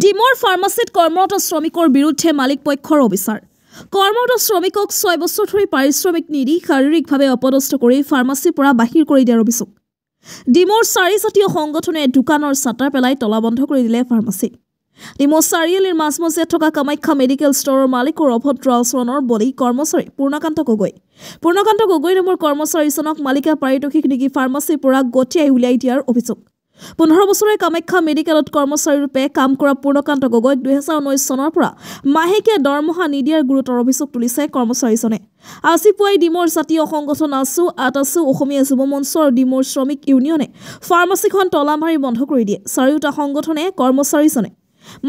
ডিমৰ ফাৰ্মাচিত কৰ্মৰত শ্ৰমিকৰ বিৰুদ্ধে মালিক পক্ষৰ অবিচাৰ। কৰ্মৰত শ্ৰমিকক 6 বছৰ ধৰি পাৰিশ্ৰমিক নিদি শাৰীৰিকভাৱে অপদস্থ কৰি ফাৰ্মাচিৰ পৰা বাহিৰ কৰি দিয়াৰ অভিযোগ। ডিমৰ চাৰিজাতীয় সংগঠনে দোকানৰ চাটাৰ পেলাই তলা বন্ধ কৰি দিলে ফাৰ্মাচী। ডিমৌ চাৰিআলিৰ মাজমজিয়াত থকা কামাখ্যা মেডিকেল ষ্টৰৰ মালিকৰ অভদ্ৰ আচৰণৰ বলি কৰ্মচাৰী পূৰ্ণকান্ত গগৈ। পূৰ্ণকান্ত গগৈ নামৰ কৰ্মচাৰীজনক মালিকা পাৰিতোষিক নিদি ফাৰ্মাচীৰ পৰা গতিয়াই উলিয়াই দিয়াৰ অভিযোগ। 15 বছৰে কামাখ্যা মেডিকেলত কৰ্মচাৰী ৰূপে কাম কৰা পূৰ্ণকান্ত গগৈক 2019 চনৰ পৰা মাহেকীয়া দৰমহা নিদিয়াৰ গুৰুতৰ অভিযোগ তুলিছে কৰ্মচাৰীজনে। আজি পুৱাই ডিমৰ জাতীয় সংগঠন আছু অসমীয়া যুৱ মঞ্চ আৰু ডিমৰ শ্ৰমিক ইউনিয়নে ফাৰ্মাচীখন তলা মাৰি বন্ধ কৰি দিয়ে। চাৰিওটা সংগঠনে কৰ্মচাৰীজনে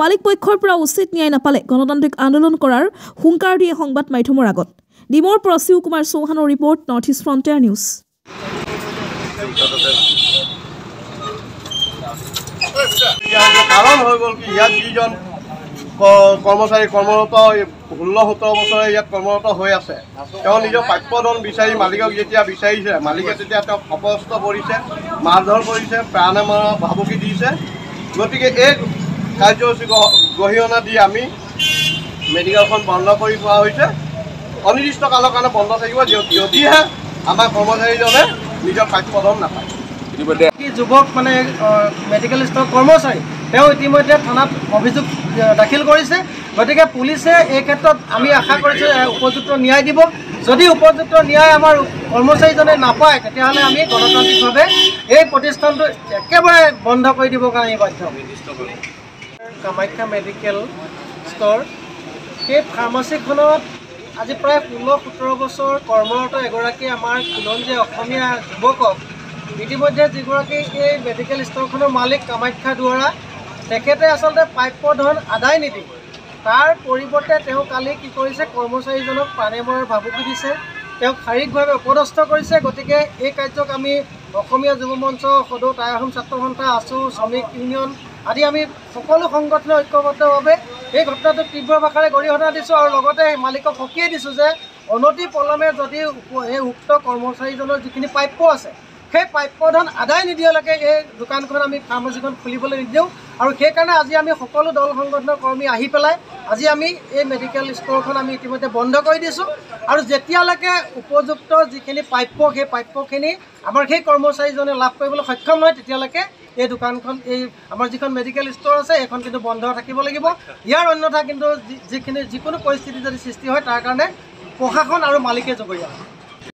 মালিক পক্ষৰ পৰা উচিত ন্যায় নাপালে গণতান্ত্ৰিক আন্দোলন কৰাৰ হুংকাৰ দিয়ে সংবাদ মাধ্যমৰ আগত। ডিমৰ পৰা শিৱ কুমাৰ চৌহানৰ report, North East Frontier News. কাৰণ হৈ গ'ল কি ইয়াত যিজন কৰ্মচাৰী কৰ্মৰত 16-17 বছৰে ইয়াত কৰ্মৰত হৈ আছে, তেওঁ নিজৰ প্ৰাপ্যধন বিচাৰি মালিকক যেতিয়া বিচাৰিছে, মালিকে তেতিয়া তেওঁক অপদস্থ কৰিছে, মাৰধৰ কৰিছে, প্ৰাণে মৰা ভাবুকি দিছে। গতিকে এই কাৰ্যসূচী গৰিহণা দি আমি মেডিকেলখন বন্ধ কৰি থোৱা হৈছে। অনিৰ্দিষ্ট কালৰ কাৰণে বন্ধ থাকিব, যদিহে আমাৰ কৰ্মচাৰীজনে নিজৰ প্ৰাপ্যধন নাপায়। যুৱক মানে মেডিকেল ষ্ট'ৰ কৰ্মচাৰী, তেওঁ ইতিমধ্যে থানাত অভিযোগ দাখিল কৰিছে। গতিকে পুলিচে এই ক্ষেত্ৰত আমি আশা কৰিছোঁ উপযুক্ত ন্যায় দিব। যদি উপযুক্ত ন্যায় আমাৰ কৰ্মচাৰীজনে নাপায়, তেতিয়াহ'লে আমি গণতান্ত্ৰিকভাৱে এই প্ৰতিষ্ঠানটো একেবাৰে বন্ধ কৰি দিবৰ কাৰণে বাধ্য। কামাখ্যা মেডিকেল ষ্ট'ৰ, সেই ফাৰ্মাচীখনত আজি প্ৰায় 16-17 বছৰ কৰ্মৰত এগৰাকী আমাৰ খিলঞ্জীয়া অসমীয়া যুৱকক ইতিমধ্যে যিগৰাকী এই মেডিকেল ষ্ট'ৰখনৰ মালিক কামাখ্যা দুৱৰা, তেখেতে আচলতে প্ৰাপ্যধন আদায় নিদি তাৰ পৰিৱৰ্তে তেওঁ কালি কি কৰিছে, কৰ্মচাৰীজনক প্ৰাণে মৰাৰ ভাবুকি দিছে, তেওঁক শাৰীৰিকভাৱে অপদস্থ কৰিছে। গতিকে এই কাৰ্যক আমি অসমীয়া যুৱ মঞ্চ, সদৌ টাই আহোম ছাত্ৰ সন্থা, আছু, শ্ৰমিক ইউনিয়ন আদি আমি সকলো সংগঠনে ঐক্যবদ্ধভাৱে এই ঘটনাটোক তীব্ৰ ভাষাৰে গৰিহণা দিছোঁ আৰু লগতে মালিকক সকীয়াই দিছোঁ যে অনতি পলমে যদি এই উক্ত কৰ্মচাৰীজনৰ যিখিনি প্ৰাপ্য আছে, সেই প্ৰাপ্যধন আদায় নিদিয়ালৈকে এই দোকানখন আমি ফাৰ্মাচীখন খুলিবলৈ নিদিওঁ। আৰু সেইকাৰণে আজি আমি সকলো দল সংগঠনৰ কৰ্মী আহি পেলাই আজি আমি এই মেডিকেল ষ্ট'ৰখন আমি ইতিমধ্যে বন্ধ কৰি দিছোঁ। আৰু যেতিয়ালৈকে উপযুক্ত যিখিনি প্ৰাপ্য, সেই প্ৰাপ্যখিনি আমাৰ সেই কৰ্মচাৰীজনে লাভ কৰিবলৈ সক্ষম নহয়, তেতিয়ালৈকে এই দোকানখন, এই আমাৰ যিখন মেডিকেল ষ্ট'ৰ আছে, এইখন কিন্তু বন্ধ থাকিব লাগিব। ইয়াৰ অন্যথা কিন্তু যিকোনো পৰিস্থিতি যদি সৃষ্টি হয়, তাৰ কাৰণে প্ৰশাসন আৰু মালিকে জগৰীয়া।